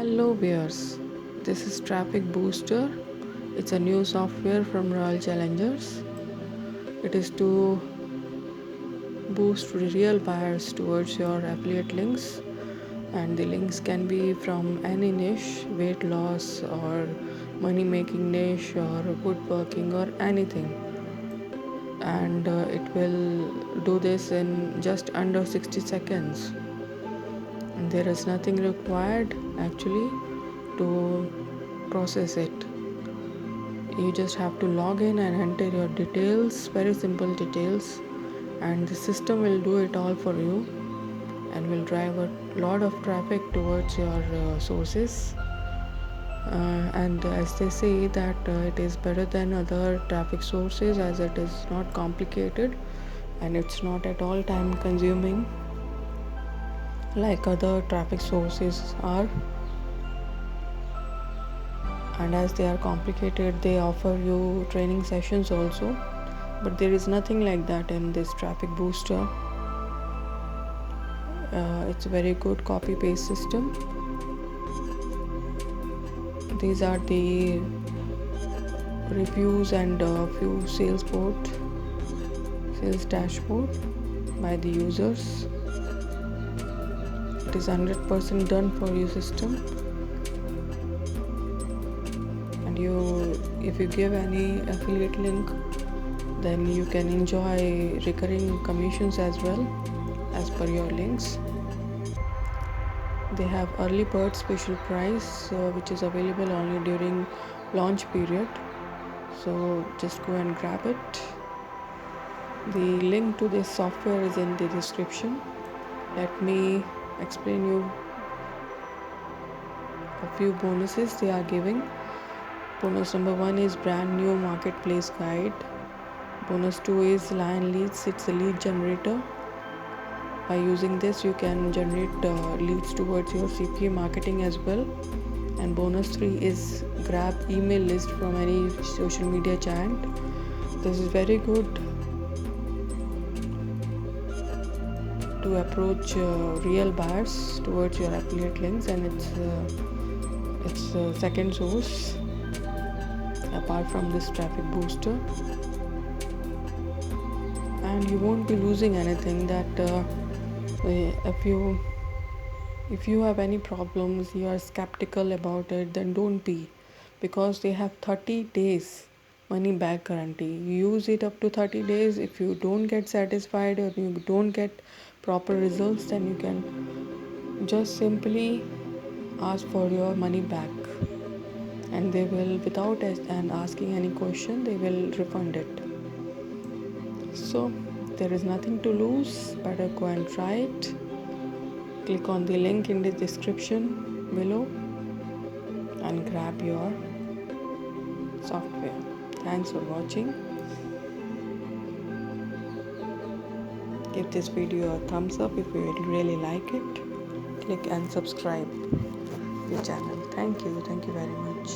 Hello viewers, this is Traffic Booster. It's a new software from Royal Challengers. It is to boost real buyers towards your affiliate links, and the links can be from any niche, weight loss or money making niche or woodworking or anything. And it will do this in just under 60 seconds. And there is nothing required actually to process it. You just have to log in and enter your details, very simple details, and the system will do it all for you and will drive a lot of traffic towards your sources. And as they say that it is better than other traffic sources as it is not complicated and it's not at all time consuming like other traffic sources are. And as they are complicated, they offer you training sessions also, but there is nothing like that in this Traffic Booster. It's a very good copy paste system. These are the reviews and few sales dashboard by the users. It is 100% done for you system, and if you give any affiliate link, then you can enjoy recurring commissions as well as per your links. They have early bird special price which is available only during launch period, so just go and grab it. The link to this software is in the description. Let me explain you a few bonuses they are giving. Bonus number 1 is brand new marketplace guide. Bonus 2 is Lion Leads. It's a lead generator. By using this, you can generate leads towards your CPA marketing as well. And bonus 3 is grab email list from any social media giant. This is very good to approach real buyers towards your affiliate links, and it's a second source apart from this Traffic Booster. And you won't be losing anything. That if you have any problems, you are skeptical about it, then don't be, because they have 30 days money back guarantee. You use it up to 30 days. If you don't get satisfied or you don't get proper results, then you can just simply ask for your money back, and they will, without asking any question, they will refund it. So there is nothing to lose. Better go and try it. Click on the link in the description below and grab your software. Thanks for watching. Give this video a thumbs up if you really like it. Click and subscribe the channel. Thank you very much.